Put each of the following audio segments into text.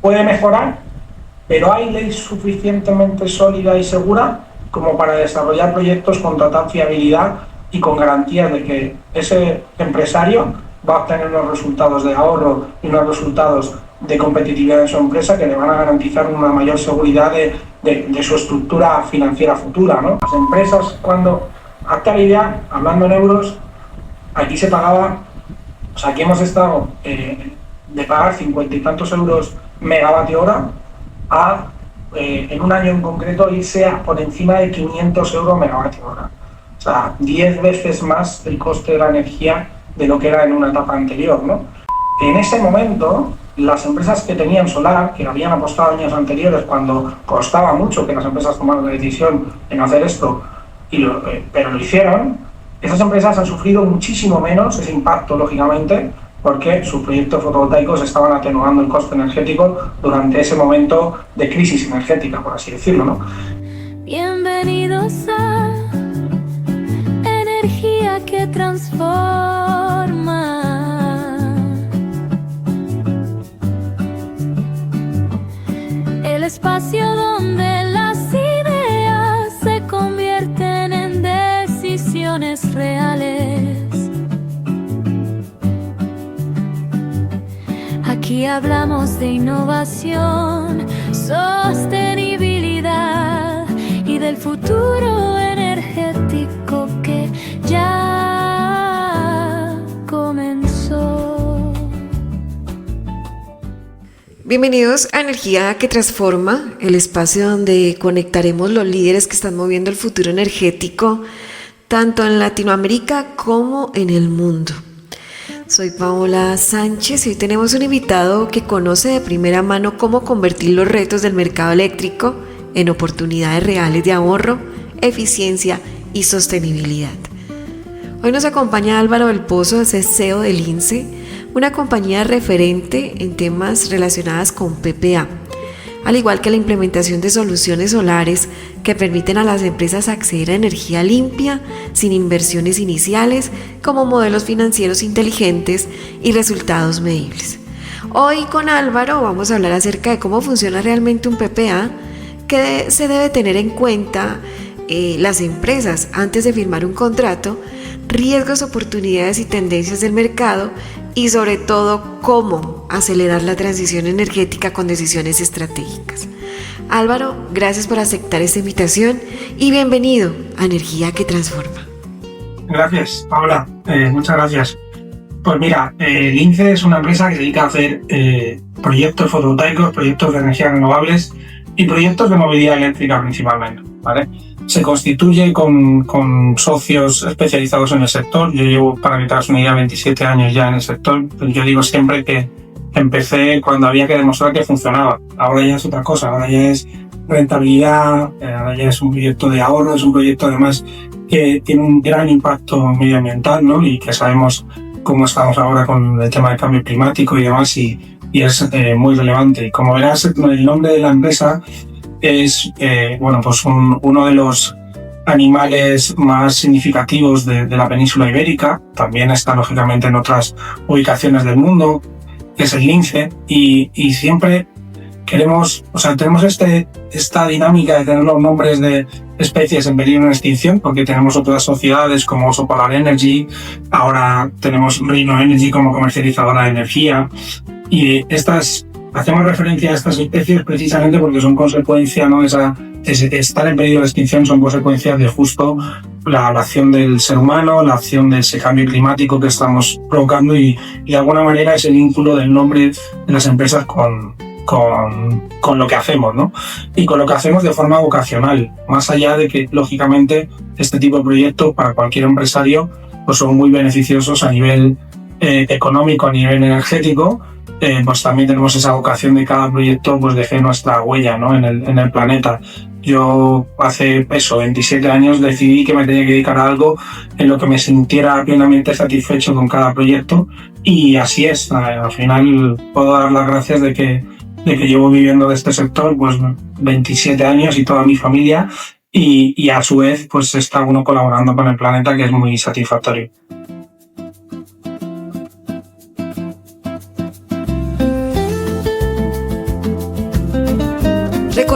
puede mejorar, pero hay ley suficientemente sólida y segura como para desarrollar proyectos con total fiabilidad y con garantías de que ese empresario va a obtener unos resultados de ahorro y unos resultados de competitividad en su empresa que le van a garantizar una mayor seguridad de su estructura financiera futura, ¿no? Las empresas, cuando, hazte la idea, hablando en euros, aquí se pagaba, o sea, aquí hemos estado de pagar 50 y tantos euros megavatio hora a, en un año en concreto, irse por encima de 500 euros megavatio hora. O sea, 10 veces más el coste de la energía de lo que era en una etapa anterior, ¿no? En ese momento, las empresas que tenían solar, que habían apostado años anteriores cuando costaba mucho que las empresas tomaran la decisión en hacer esto, pero lo hicieron, esas empresas han sufrido muchísimo menos ese impacto, lógicamente, porque sus proyectos fotovoltaicos estaban atenuando el coste energético durante ese momento de crisis energética, por así decirlo, ¿no? Bienvenidos a Energía que Transforma. El espacio donde las ideas se convierten en decisiones reales. Aquí hablamos de innovación, sostenibilidad y del futuro energético que ya comenzó. Bienvenidos a Energía que Transforma, el espacio donde conectaremos los líderes que están moviendo el futuro energético tanto en Latinoamérica como en el mundo. Soy Paola Sánchez y hoy tenemos un invitado que conoce de primera mano cómo convertir los retos del mercado eléctrico en oportunidades reales de ahorro, eficiencia y sostenibilidad. Hoy nos acompaña Álvaro del Pozo, CEO del INCE, una compañía referente en temas relacionados con PPA, al igual que la implementación de soluciones solares que permiten a las empresas acceder a energía limpia, sin inversiones iniciales, como modelos financieros inteligentes y resultados medibles. Hoy con Álvaro vamos a hablar acerca de cómo funciona realmente un PPA, qué se debe tener en cuenta las empresas antes de firmar un contrato, riesgos, oportunidades y tendencias del mercado y sobre todo cómo acelerar la transición energética con decisiones estratégicas. Álvaro, gracias por aceptar esta invitación y bienvenido a Energía que Transforma. Gracias, Paola. Muchas gracias. Pues mira, el INCE es una empresa que se dedica a hacer proyectos fotovoltaicos, proyectos de energías renovables y proyectos de movilidad eléctrica principalmente, ¿vale? Se constituye con socios especializados en el sector. Yo llevo, para que te hagas una idea, 27 años ya en el sector. Yo digo siempre que empecé cuando había que demostrar que funcionaba. Ahora ya es otra cosa, ahora ya es rentabilidad, ahora ya es un proyecto de ahorro, es un proyecto además que tiene un gran impacto medioambiental, ¿no? Y que sabemos cómo estamos ahora con el tema del cambio climático y demás, y es muy relevante. Y como verás, el nombre de la empresa es pues uno de los animales más significativos de la península ibérica. También está lógicamente en otras ubicaciones del mundo, que es el lince, y siempre tenemos esta dinámica de tener los nombres de especies en peligro de extinción, porque tenemos otras sociedades como Solar Energy, ahora tenemos Rhino Energy como comercializadora de energía, y hacemos referencia a estas especies precisamente porque son consecuencia, ¿no? Estar en peligro de extinción son consecuencias de justo la acción del ser humano, la acción de ese cambio climático que estamos provocando, y de alguna manera ese vínculo del nombre de las empresas con lo que hacemos, ¿no? Y con lo que hacemos de forma vocacional, más allá de que lógicamente este tipo de proyectos para cualquier empresario pues son muy beneficiosos a nivel económico, a nivel energético. Pues también tenemos esa vocación de cada proyecto pues deje nuestra huella, ¿no? en el planeta. Yo hace 27 años decidí que me tenía que dedicar a algo en lo que me sintiera plenamente satisfecho con cada proyecto, y así es. Al final puedo dar las gracias de que llevo viviendo de este sector pues 27 años y toda mi familia, y a su vez pues está uno colaborando con el planeta, que es muy satisfactorio.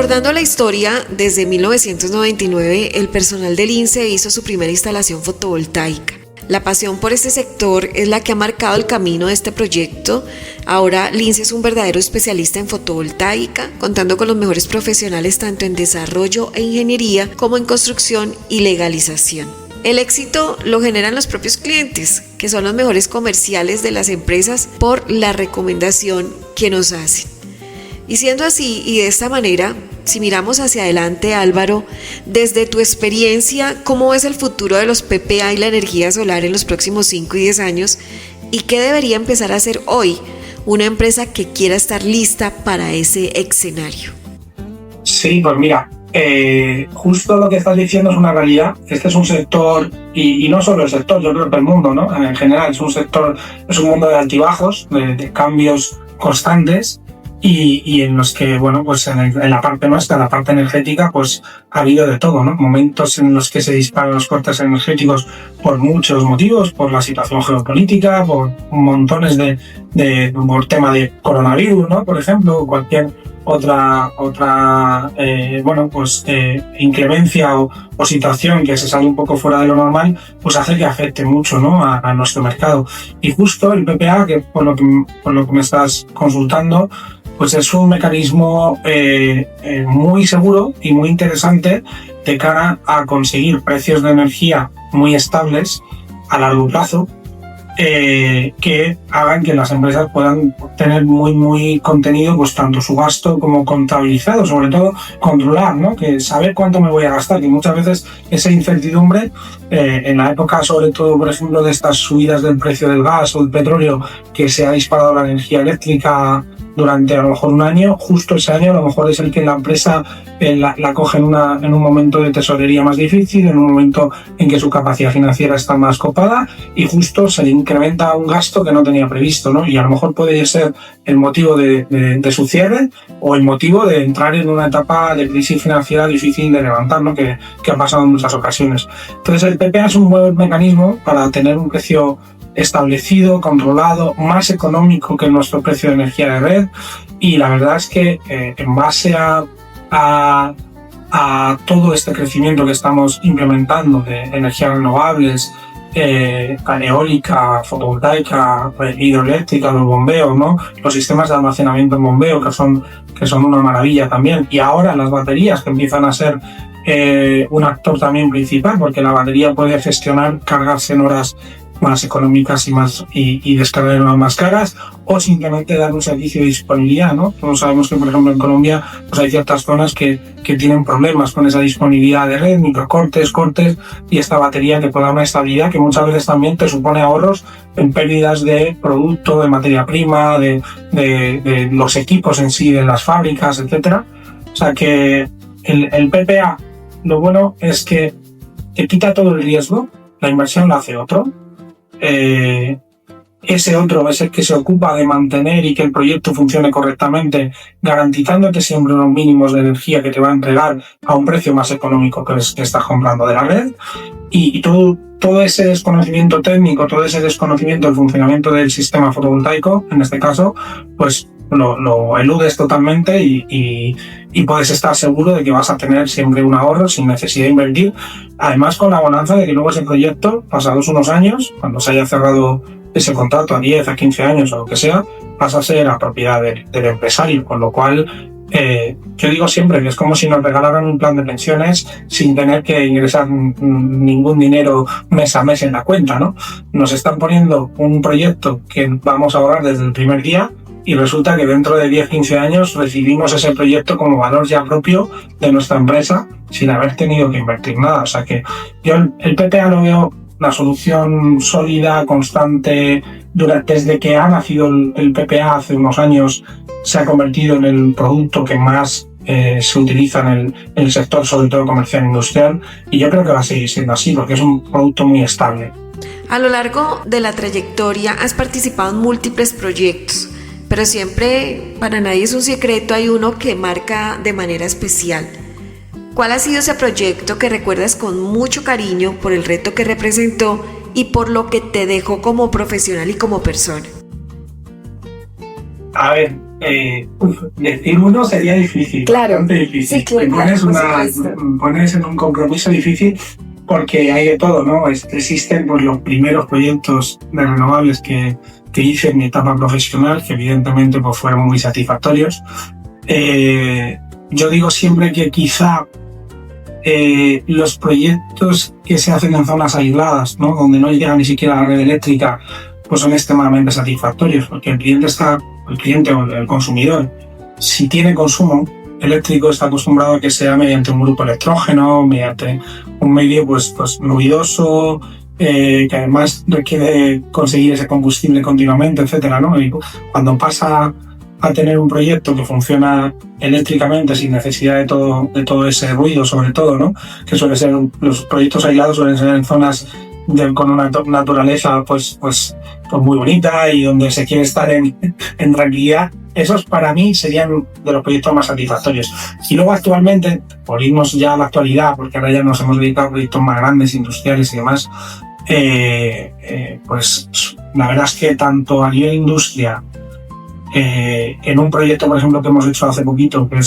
Recordando la historia, desde 1999 el personal del INSE hizo su primera instalación fotovoltaica. La pasión por este sector es la que ha marcado el camino de este proyecto. Ahora Lince es un verdadero especialista en fotovoltaica, contando con los mejores profesionales tanto en desarrollo e ingeniería como en construcción y legalización. El éxito lo generan los propios clientes, que son los mejores comerciales de las empresas por la recomendación que nos hacen. Y siendo así y de esta manera, si miramos hacia adelante, Álvaro, desde tu experiencia, ¿cómo ves el futuro de los PPA y la energía solar en los próximos 5 y 10 años? ¿Y qué debería empezar a hacer hoy una empresa que quiera estar lista para ese escenario? Sí, pues mira, justo lo que estás diciendo es una realidad. Este es un sector, y no solo el sector, yo creo que el mundo, ¿no? En general, es un mundo de altibajos, de cambios constantes. Y en los que, bueno, pues en la parte nuestra, la parte energética, pues ha habido de todo, ¿no? Momentos en los que se disparan los cortes energéticos por muchos motivos, por la situación geopolítica, por montones por tema de coronavirus, ¿no? Por ejemplo, cualquier otra inclemencia o situación que se sale un poco fuera de lo normal, pues hace que afecte mucho, ¿no? a nuestro mercado. Y justo el PPA, que por lo que me estás consultando, pues es un mecanismo muy seguro y muy interesante de cara a conseguir precios de energía muy estables a largo plazo, que hagan que las empresas puedan tener muy contenido, pues tanto su gasto como contabilizado, sobre todo controlar, ¿no? Que saber cuánto me voy a gastar, que muchas veces esa incertidumbre, en la época sobre todo, por ejemplo, de estas subidas del precio del gas o del petróleo, que se ha disparado la energía eléctrica durante a lo mejor un año, justo ese año a lo mejor es el que la empresa la coge en un momento de tesorería más difícil, en un momento en que su capacidad financiera está más copada y justo se le incrementa un gasto que no tenía previsto, ¿no? Y a lo mejor puede ser el motivo de su cierre o el motivo de entrar en una etapa de crisis financiera difícil de levantar, ¿no? Que ha pasado en muchas ocasiones. Entonces el PPA es un buen mecanismo para tener un precio establecido, controlado, más económico que nuestro precio de energía de red, y la verdad es que en base a todo este crecimiento que estamos implementando de energías renovables, eólica, fotovoltaica, hidroeléctrica, los bombeos, ¿no? Los sistemas de almacenamiento en bombeo que son una maravilla también, y ahora las baterías que empiezan a ser un actor también principal, porque la batería puede gestionar, cargarse en horas más económicas y descargar en horas más caras, o simplemente dar un servicio de disponibilidad, ¿no? Todos sabemos que, por ejemplo, en Colombia pues hay ciertas zonas que tienen problemas con esa disponibilidad de red, microcortes, cortes, y esta batería te puede dar una estabilidad que muchas veces también te supone ahorros en pérdidas de producto, de materia prima, de los equipos en sí, de las fábricas, etcétera. O sea que el PPA, lo bueno es que te quita todo el riesgo, la inversión la hace otro. Ese otro es el que se ocupa de mantener y que el proyecto funcione correctamente, garantizándote siempre unos mínimos de energía que te va a entregar a un precio más económico que estás comprando de la red. Y todo ese desconocimiento técnico, todo ese desconocimiento del funcionamiento del sistema fotovoltaico, en este caso, pues lo eludes totalmente y puedes estar seguro de que vas a tener siempre un ahorro sin necesidad de invertir. Además, con la bonanza de que luego ese proyecto, pasados unos años, cuando se haya cerrado ese contrato a 10, a 15 años o lo que sea, pasa a ser la propiedad del empresario, con lo cual yo digo siempre que es como si nos regalaran un plan de pensiones sin tener que ingresar ningún dinero mes a mes en la cuenta, ¿no? Nos están poniendo un proyecto que vamos a ahorrar desde el primer día, y resulta que dentro de 10-15 años recibimos ese proyecto como valor ya propio de nuestra empresa sin haber tenido que invertir nada. O sea que yo el PPA lo veo la solución sólida, constante. Desde que ha nacido el PPA hace unos años, se ha convertido en el producto que más se utiliza en el sector, sobre todo comercial e industrial, y yo creo que va a seguir siendo así porque es un producto muy estable. A lo largo de la trayectoria has participado en múltiples proyectos, pero siempre, para nadie es un secreto, hay uno que marca de manera especial. ¿Cuál ha sido ese proyecto que recuerdas con mucho cariño por el reto que representó y por lo que te dejó como profesional y como persona? A ver, decir uno sería difícil, Claro, bastante difícil. sí, claro, Pones en un compromiso difícil porque hay de todo, ¿no? Existen pues, los primeros proyectos de renovables que hice en mi etapa profesional, que evidentemente pues, fueron muy satisfactorios. Yo digo siempre que quizá los proyectos que se hacen en zonas aisladas, ¿no? Donde no llega ni siquiera a la red eléctrica, pues son extremadamente satisfactorios, porque el cliente o el consumidor, si tiene consumo eléctrico, está acostumbrado a que sea mediante un grupo electrógeno, mediante un medio pues ruidoso, que además requiere conseguir ese combustible continuamente, etcétera, ¿no? Y cuando pasa a tener un proyecto que funciona eléctricamente sin necesidad de todo ese ruido, sobre todo, ¿no? Que suele ser, los proyectos aislados suelen ser en zonas con una naturaleza pues muy bonita y donde se quiere estar en tranquilidad. Esos para mí serían de los proyectos más satisfactorios. Y luego actualmente, por irnos ya a la actualidad, porque ahora ya nos hemos dedicado a proyectos más grandes, industriales y demás, pues la verdad es que tanto a nivel industria, en un proyecto, por ejemplo, que hemos hecho hace poquito, que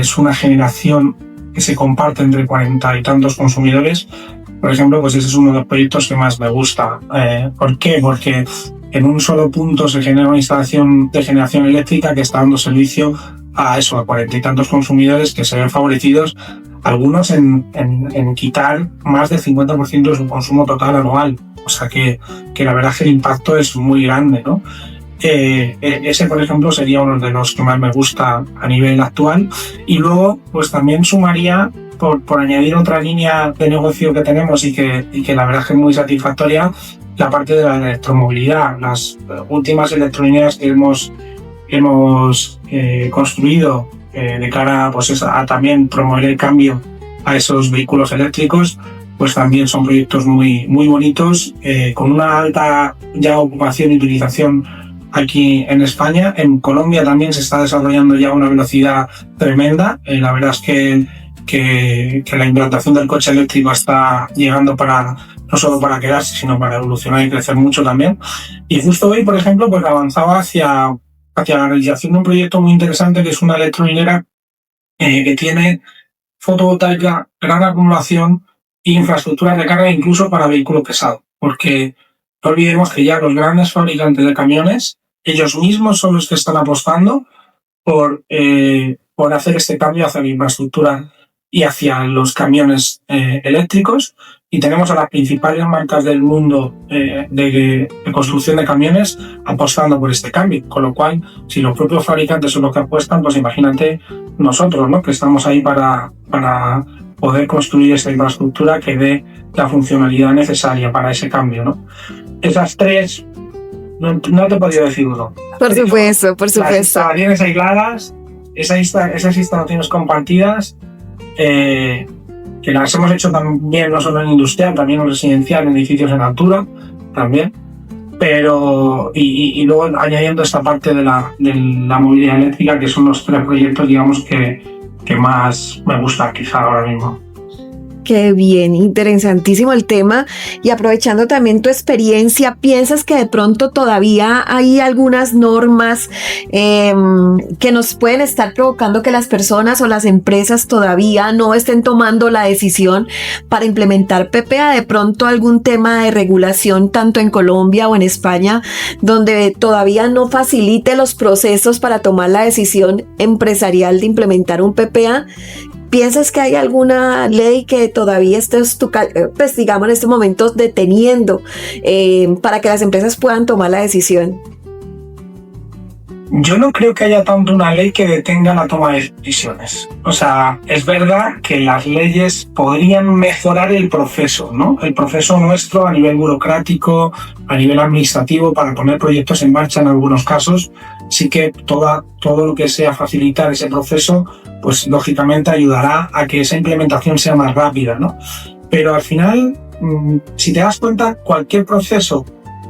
es una generación que se comparte entre 40 y tantos consumidores, por ejemplo, pues ese es uno de los proyectos que más me gusta. ¿Por qué? Porque en un solo punto se genera una instalación de generación eléctrica que está dando servicio a 40 y tantos consumidores que se ven favorecidos, algunos en quitar más del 50% de su consumo total anual. O sea que la verdad es que el impacto es muy grande, ¿no? Ese, por ejemplo, sería uno de los que más me gusta a nivel actual. Y luego, pues también sumaría, por añadir otra línea de negocio que tenemos y que la verdad es que es muy satisfactoria, la parte de la electromovilidad. Las últimas electrolineras que hemos construido de cara pues, a también promover el cambio a esos vehículos eléctricos, pues también son proyectos muy, muy bonitos, con una alta ya ocupación y utilización aquí en España. En Colombia también se está desarrollando ya a una velocidad tremenda. La verdad es que la implantación del coche eléctrico está llegando no solo para quedarse, sino para evolucionar y crecer mucho también. Y justo hoy, por ejemplo, pues avanzaba hacia la realización de un proyecto muy interesante, que es una electrolinera que tiene fotovoltaica, gran acumulación e infraestructuras de carga incluso para vehículos pesados. Porque no olvidemos que ya los grandes fabricantes de camiones, ellos mismos son los que están apostando por hacer este cambio hacia la infraestructura y hacia los camiones eléctricos. Y tenemos a las principales marcas del mundo de construcción de camiones apostando por este cambio. Con lo cual, si los propios fabricantes son los que apuestan, pues imagínate nosotros, ¿no? Que estamos ahí para poder construir esa infraestructura que dé la funcionalidad necesaria para ese cambio, ¿no? Esas tres, no te he podido decir uno. Por supuesto. Las instalaciones aisladas, esas instalaciones compartidas, que las hemos hecho también no solo en industrial, también en residencial, en edificios en altura, también. Pero, y luego añadiendo esta parte de la movilidad eléctrica, que son los tres proyectos, digamos, que más me gusta quizá ahora mismo. Qué bien, interesantísimo el tema. Y aprovechando también tu experiencia, ¿piensas que de pronto todavía hay algunas normas que nos pueden estar provocando que las personas o las empresas todavía no estén tomando la decisión para implementar PPA? De pronto algún tema de regulación tanto en Colombia o en España donde todavía no facilite los procesos para tomar la decisión empresarial de implementar un PPA. ¿Piensas que hay alguna ley que todavía estés, pues digamos, en estos momentos deteniendo para que las empresas puedan tomar la decisión? Yo no creo que haya tanto una ley que detenga la toma de decisiones. O sea, es verdad que las leyes podrían mejorar el proceso, ¿no? El proceso nuestro a nivel burocrático, a nivel administrativo, para poner proyectos en marcha en algunos casos. Sí que todo lo que sea facilitar ese proceso, pues lógicamente ayudará a que esa implementación sea más rápida, ¿no? Pero al final, si te das cuenta, cualquier proceso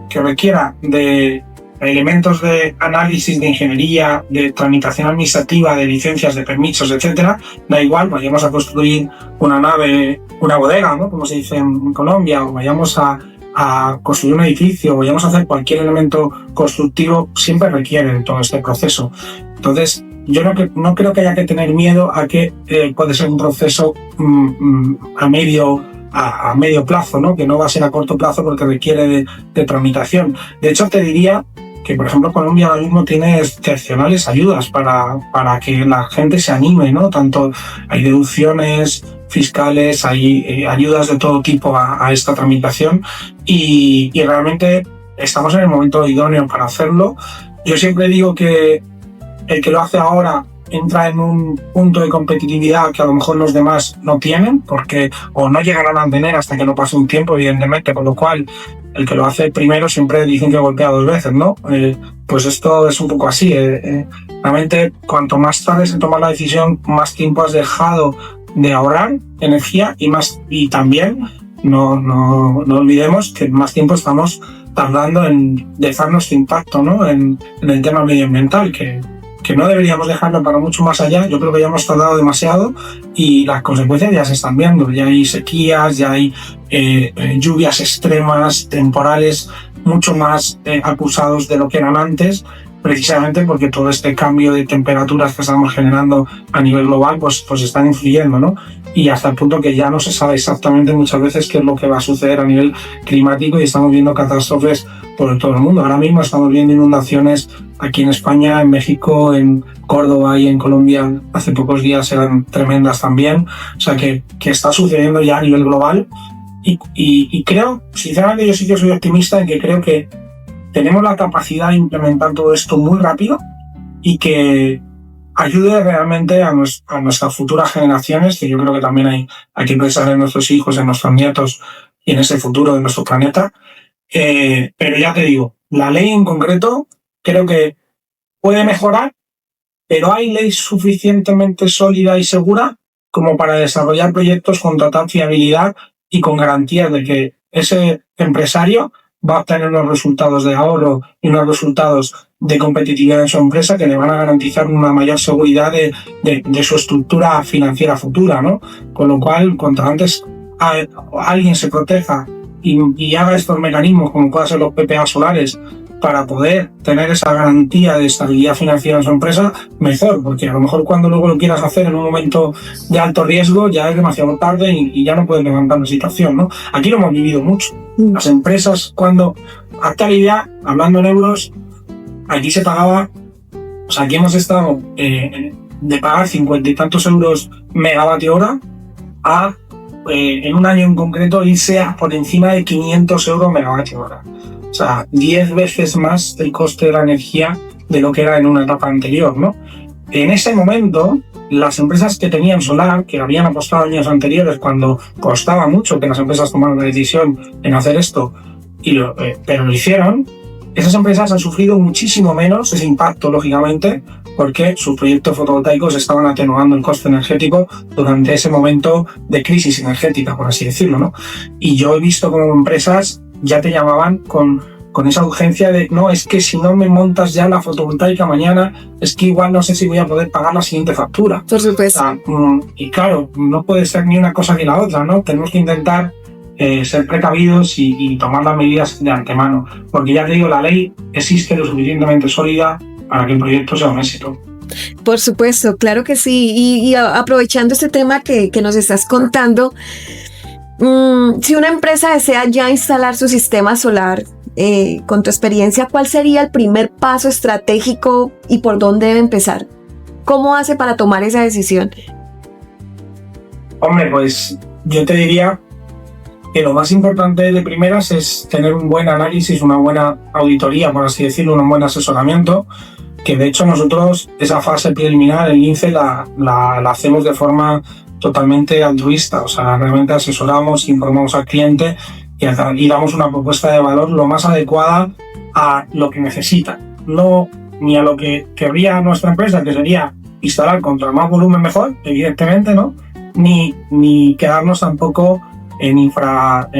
que requiera de elementos de análisis, de ingeniería, de tramitación administrativa, de licencias, de permisos, etcétera, da igual, vayamos a construir una nave, una bodega, ¿no? Como se dice en Colombia, o vayamos a construir un edificio, o vayamos a hacer cualquier elemento constructivo, siempre requiere todo este proceso. Entonces, yo no creo que haya que tener miedo a que puede ser un proceso a medio plazo, ¿no? Que no va a ser a corto plazo porque requiere de tramitación. De hecho, te diría que, por ejemplo, Colombia ahora mismo tiene excepcionales ayudas para que la gente se anime, ¿no? Tanto hay deducciones fiscales, hay ayudas de todo tipo a esta tramitación y realmente estamos en el momento idóneo para hacerlo. Yo siempre digo que el que lo hace ahora entra en un punto de competitividad que a lo mejor los demás no tienen, porque o no llegarán a tener hasta que no pase un tiempo, evidentemente, con lo cual el que lo hace primero siempre dicen que golpea 2 veces, ¿no? Pues esto es un poco así. Realmente, cuanto más tarde se toma la decisión, más tiempo has dejado de ahorrar energía y también no olvidemos que más tiempo estamos tardando en dejar nuestro impacto, ¿no? En el tema medioambiental, que no deberíamos dejarlo para mucho más allá. Yo creo que ya hemos tardado demasiado y las consecuencias ya se están viendo. Ya hay sequías, ya hay lluvias extremas, temporales mucho más acusados de lo que eran antes, precisamente porque todo este cambio de temperaturas que estamos generando a nivel global pues están influyendo, ¿no? Y hasta el punto que ya no se sabe exactamente muchas veces qué es lo que va a suceder a nivel climático y estamos viendo catástrofes por todo el mundo. Ahora mismo estamos viendo inundaciones aquí en España, en México, en Córdoba y en Colombia hace pocos días eran tremendas también. O sea que está sucediendo ya a nivel global y creo, sinceramente yo sí que soy optimista en que creo que tenemos la capacidad de implementar todo esto muy rápido y que ayude realmente a nuestras futuras generaciones, que yo creo que también hay que pensar en nuestros hijos, en nuestros nietos y en ese futuro de nuestro planeta. Pero ya te digo, la ley en concreto creo que puede mejorar, pero hay ley suficientemente sólida y segura como para desarrollar proyectos con total fiabilidad y con garantías de que ese empresario va a obtener unos resultados de ahorro y unos resultados de competitividad en su empresa que le van a garantizar una mayor seguridad de su estructura financiera futura, ¿no? Con lo cual, cuanto antes alguien se proteja y haga estos mecanismos, como puedan ser los PPA solares, para poder tener esa garantía de estabilidad financiera en su empresa, mejor, porque a lo mejor cuando luego lo quieras hacer en un momento de alto riesgo ya es demasiado tarde y ya no puedes levantar la situación, ¿no? Aquí lo hemos vivido mucho. Las empresas, cuando, actualidad, hablando en euros, aquí se pagaba, o sea, aquí hemos estado de pagar 50 y tantos euros megavatio hora a, en un año en concreto, irse por encima de 500 euros megavatio hora. O sea, 10 veces más el coste de la energía de lo que era en una etapa anterior, ¿no? En ese momento, las empresas que tenían solar, que habían apostado años anteriores cuando costaba mucho que las empresas tomaran la decisión en hacer esto, pero lo hicieron, esas empresas han sufrido muchísimo menos ese impacto, lógicamente, porque sus proyectos fotovoltaicos estaban atenuando el coste energético durante ese momento de crisis energética, por así decirlo, ¿no? Y yo he visto como empresas ya te llamaban con esa urgencia de no, es que si no me montas ya la fotovoltaica mañana, es que igual no sé si voy a poder pagar la siguiente factura. Por supuesto. O sea, y claro, no puede ser ni una cosa ni la otra, ¿no? Tenemos que intentar ser precavidos y tomar las medidas de antemano, porque ya te digo, la ley existe lo suficientemente sólida para que el proyecto sea un éxito. Por supuesto, claro que sí. Y aprovechando este tema que nos estás contando, si una empresa desea ya instalar su sistema solar, con tu experiencia, ¿cuál sería el primer paso estratégico y por dónde debe empezar? ¿Cómo hace para tomar esa decisión? Hombre, pues yo te diría que lo más importante de primeras es tener un buen análisis, una buena auditoría, por así decirlo, un buen asesoramiento, que de hecho nosotros esa fase preliminar en INCE la hacemos de forma totalmente altruista, o sea, realmente asesoramos, informamos al cliente y damos una propuesta de valor lo más adecuada a lo que necesita, no ni a lo que querría nuestra empresa, que sería instalar contra más volumen mejor, evidentemente, ¿no? Ni quedarnos tampoco en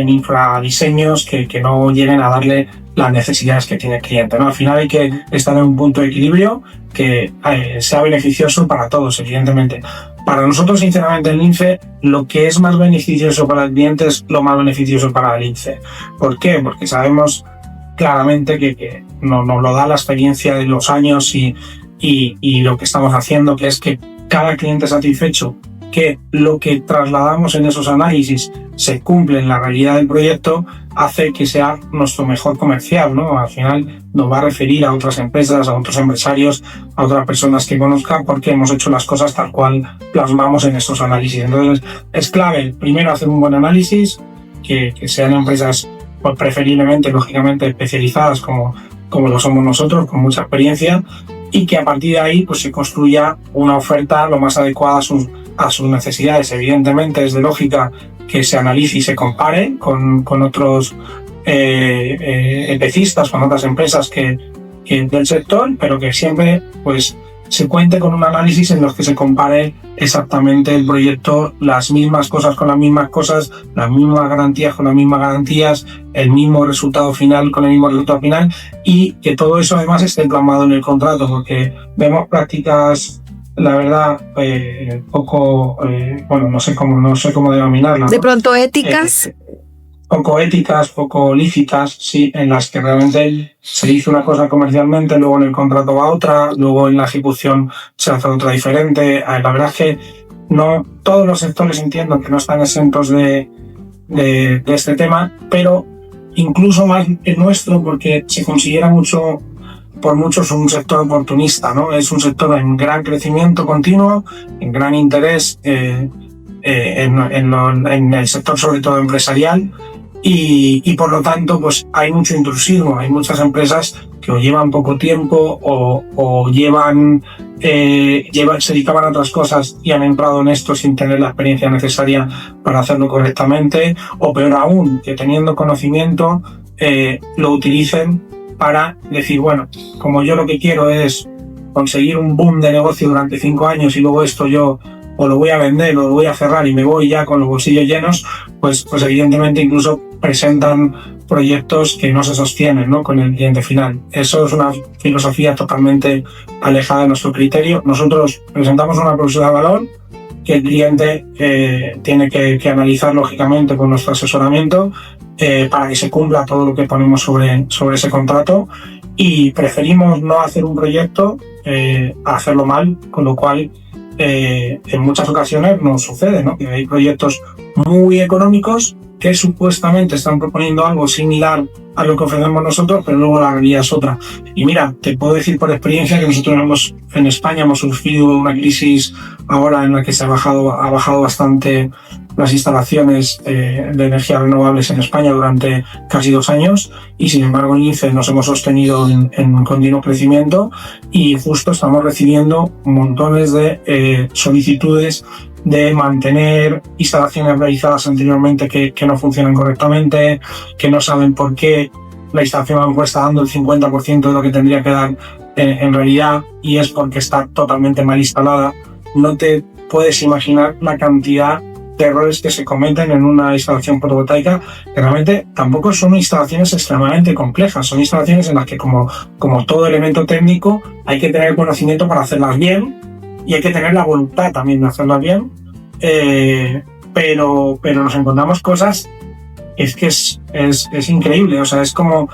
infradiseños que no lleguen a darle las necesidades que tiene el cliente, ¿no? Al final hay que estar en un punto de equilibrio que sea beneficioso para todos, evidentemente. Para nosotros, sinceramente, en INCE, lo que es más beneficioso para el cliente es lo más beneficioso para el INCE. ¿Por qué? Porque sabemos claramente que nos lo da la experiencia de los años y y lo que estamos haciendo, que es que cada cliente satisfecho, que lo que trasladamos en esos análisis se cumple en la realidad del proyecto, hace que sea nuestro mejor comercial, ¿no? Al final nos va a referir a otras empresas, a otros empresarios, a otras personas que conozcan, porque hemos hecho las cosas tal cual plasmamos en estos análisis. Entonces, es clave, primero, hacer un buen análisis, que sean empresas, pues, preferiblemente, lógicamente, especializadas como lo somos nosotros, con mucha experiencia, y que a partir de ahí pues se construya una oferta lo más adecuada a sus necesidades. Evidentemente es de lógica que se analice y se compare con otros EPCistas, con otras empresas que del sector, pero que siempre pues se cuente con un análisis en los que se compare exactamente el proyecto, las mismas cosas con las mismas cosas, las mismas garantías con las mismas garantías, el mismo resultado final con el mismo resultado final, y que todo eso además esté plasmado en el contrato, porque vemos prácticas, la verdad, poco, bueno, no sé cómo denominarlas, De ¿no? pronto éticas. Poco éticas, poco lícitas, sí, en las que realmente se dice una cosa comercialmente, luego en el contrato va otra, luego en la ejecución se hace otra diferente. La verdad es que no todos los sectores, entiendo que no están exentos de este tema, pero incluso más el nuestro, porque se considera por muchos un sector oportunista, ¿no? Es un sector en gran crecimiento continuo, en gran interés en el sector, sobre todo empresarial, y por lo tanto pues hay mucho intrusismo. Hay muchas empresas que o llevan poco tiempo o se dedicaban a otras cosas y han entrado en esto sin tener la experiencia necesaria para hacerlo correctamente, o peor aún, que teniendo conocimiento lo utilicen para decir, bueno, como yo lo que quiero es conseguir un boom de negocio durante 5 años y luego esto yo o lo voy a vender o lo voy a cerrar y me voy ya con los bolsillos llenos, pues evidentemente incluso presentan proyectos que no se sostienen, ¿no?, con el cliente final. Eso es una filosofía totalmente alejada de nuestro criterio. Nosotros presentamos una propuesta de valor que el cliente tiene que analizar lógicamente con nuestro asesoramiento para que se cumpla todo lo que ponemos sobre ese contrato, y preferimos no hacer un proyecto a hacerlo mal, con lo cual en muchas ocasiones nos sucede, ¿no?, que hay proyectos muy económicos que supuestamente están proponiendo algo similar a lo que ofrecemos nosotros, pero luego la realidad es otra. Y mira, te puedo decir por experiencia que nosotros en España hemos sufrido una crisis ahora en la que ha bajado bastante las instalaciones de energías renovables en España durante casi 2 años, y sin embargo en INCE nos hemos sostenido en continuo crecimiento, y justo estamos recibiendo montones de solicitudes de mantener instalaciones realizadas anteriormente que no funcionan correctamente, que no saben por qué la instalación a lo mejor está dando el 50% de lo que tendría que dar en realidad, y es porque está totalmente mal instalada. No te puedes imaginar la cantidad de errores que se cometen en una instalación fotovoltaica, que realmente tampoco son instalaciones extremadamente complejas, son instalaciones en las que como todo elemento técnico hay que tener conocimiento para hacerlas bien, y hay que tener la voluntad también de hacerlas bien, pero nos encontramos cosas, es que es increíble. O sea, es como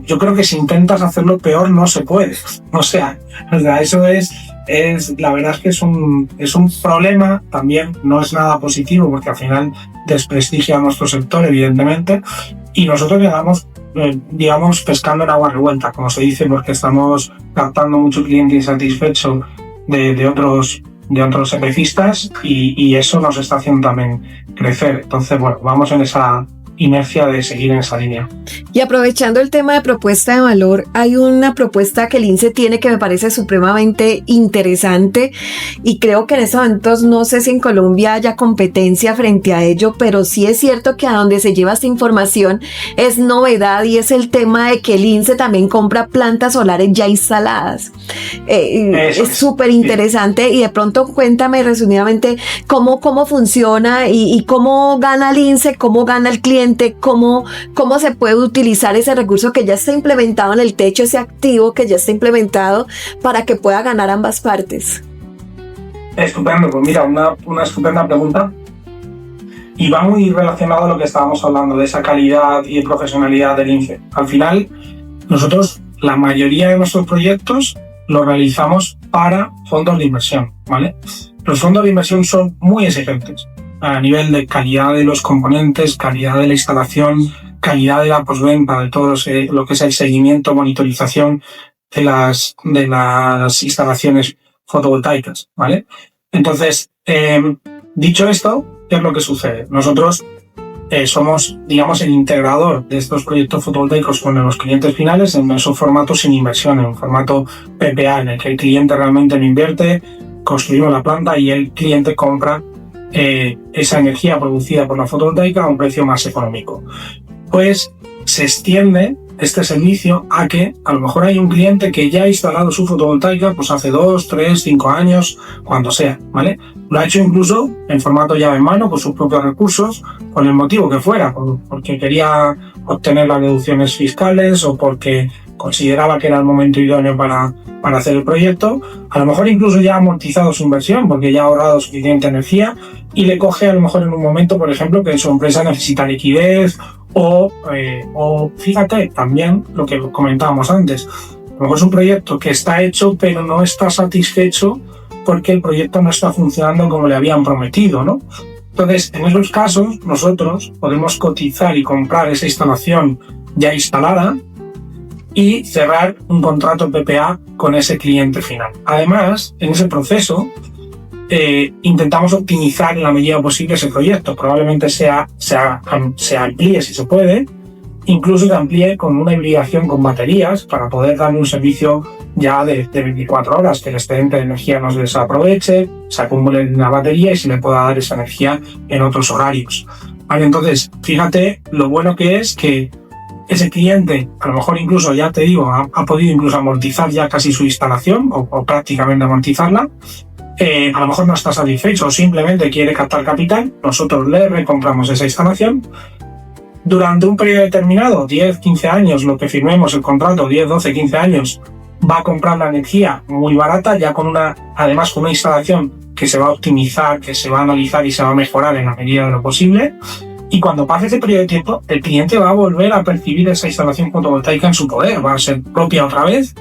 yo creo que si intentas hacerlo peor no se puede. O sea eso es la verdad es que es un problema. También no es nada positivo, porque al final desprestigia a nuestro sector, evidentemente, y nosotros quedamos digamos pescando en agua revuelta, como se dice, porque estamos captando mucho cliente insatisfecho de otros EPCistas, y eso nos está haciendo también crecer. Entonces, bueno, vamos en esa inercia de seguir en esa línea. Y aprovechando el tema de propuesta de valor, hay una propuesta que el INCE tiene que me parece supremamente interesante, y creo que en estos momentos no sé si en Colombia haya competencia frente a ello, pero sí es cierto que a donde se lleva esta información es novedad, y es el tema de que el INCE también compra plantas solares ya instaladas. Es súper interesante, y de pronto cuéntame resumidamente cómo funciona y cómo gana el INCE, cómo gana el cliente, cómo se puede utilizar ese recurso que ya está implementado en el techo, ese activo que ya está implementado, para que pueda ganar ambas partes. Estupendo, pues mira, una estupenda pregunta, y va muy relacionado a lo que estábamos hablando de esa calidad y profesionalidad del INCE. Al final, nosotros, la mayoría de nuestros proyectos lo realizamos para fondos de inversión, ¿vale? Los fondos de inversión son muy exigentes a nivel de calidad de los componentes, calidad de la instalación, calidad de la postventa, de todo lo que es el seguimiento, monitorización de las instalaciones fotovoltaicas, ¿vale? Entonces, dicho esto, ¿qué es lo que sucede? Nosotros somos, digamos, el integrador de estos proyectos fotovoltaicos con los clientes finales en esos formatos sin inversión, en un formato PPA, en el que el cliente realmente no invierte, construimos la planta y el cliente compra esa energía producida por la fotovoltaica a un precio más económico. Pues se extiende este servicio a que a lo mejor hay un cliente que ya ha instalado su fotovoltaica pues hace 2, 3, 5 años, cuando sea, ¿vale? Lo ha hecho incluso en formato llave en mano, con sus propios recursos, con el motivo que fuera, porque quería obtener las deducciones fiscales o porque consideraba que era el momento idóneo para hacer el proyecto. A lo mejor incluso ya ha amortizado su inversión porque ya ha ahorrado suficiente energía y le coge a lo mejor en un momento, por ejemplo, que su empresa necesita liquidez o fíjate también lo que comentábamos antes. A lo mejor es un proyecto que está hecho pero no está satisfecho porque el proyecto no está funcionando como le habían prometido, ¿no? Entonces, en esos casos, nosotros podemos cotizar y comprar esa instalación ya instalada y cerrar un contrato PPA con ese cliente final. Además, en ese proceso, intentamos optimizar en la medida posible ese proyecto. Probablemente se amplíe si se puede, incluso se amplíe con una hibridación con baterías para poder darle un servicio ya de 24 horas, que el excedente de energía no se desaproveche, se acumule en la batería y se le pueda dar esa energía en otros horarios. Vale, entonces, fíjate lo bueno que es que ese cliente, a lo mejor incluso, ya te digo, ha podido incluso amortizar ya casi su instalación o prácticamente amortizarla. A lo mejor no está satisfecho o simplemente quiere captar capital, nosotros le recompramos esa instalación. Durante un periodo determinado, 10, 15 años, lo que firmemos el contrato, 10, 12, 15 años, va a comprar la energía muy barata, ya además con una instalación que se va a optimizar, que se va a analizar y se va a mejorar en la medida de lo posible. Y cuando pase ese periodo de tiempo, el cliente va a volver a percibir esa instalación fotovoltaica en su poder, va a ser propia otra vez.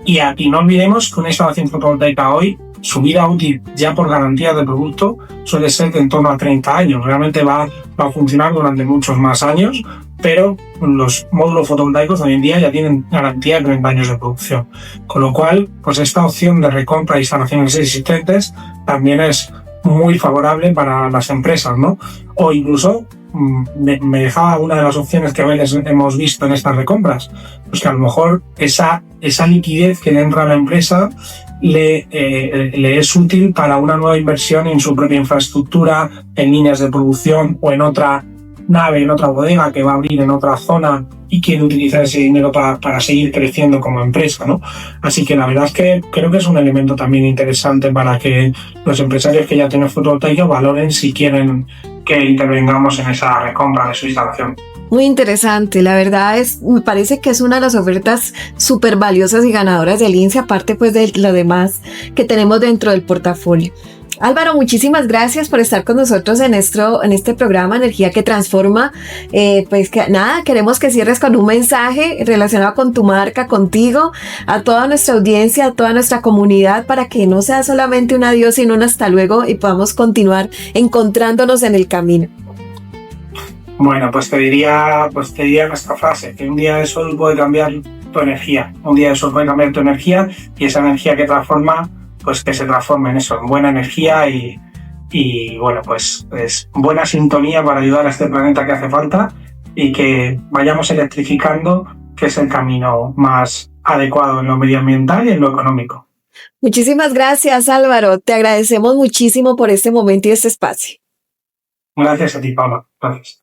Y no olvidemos que una instalación fotovoltaica hoy, su vida útil ya por garantía de producto suele ser de en torno a 30 años. Realmente va a funcionar durante muchos más años, pero los módulos fotovoltaicos hoy en día ya tienen garantía de 30 años de producción. Con lo cual, pues esta opción de recompra de instalaciones existentes también es muy favorable para las empresas, ¿no? O incluso me dejaba una de las opciones que a veces hemos visto en estas recompras, pues que a lo mejor esa liquidez que le entra a la empresa le es útil para una nueva inversión en su propia infraestructura, en líneas de producción o en otra nave, en otra bodega que va a abrir en otra zona y quiere utilizar ese dinero para seguir creciendo como empresa, ¿no? Así que la verdad es que creo que es un elemento también interesante para que los empresarios que ya tienen fotovoltaica valoren si quieren que intervengamos en esa recompra de su instalación. Muy interesante, la verdad me parece que es una de las ofertas súper valiosas y ganadoras del INSE, aparte pues de lo demás que tenemos dentro del portafolio. Álvaro, muchísimas gracias por estar con nosotros en este programa Energía que Transforma. Pues que nada, queremos que cierres con un mensaje relacionado con tu marca, contigo, a toda nuestra audiencia, a toda nuestra comunidad, para que no sea solamente un adiós, sino un hasta luego y podamos continuar encontrándonos en el camino. Bueno, pues te diría nuestra frase, que un día de sol puede cambiar tu energía, un día de sol puede cambiar tu energía y esa energía que transforma, pues que se transforme en eso, en buena energía y bueno, pues es buena sintonía para ayudar a este planeta que hace falta y que vayamos electrificando, que es el camino más adecuado en lo medioambiental y en lo económico. Muchísimas gracias, Álvaro. Te agradecemos muchísimo por este momento y este espacio. Gracias a ti, Paula. Gracias.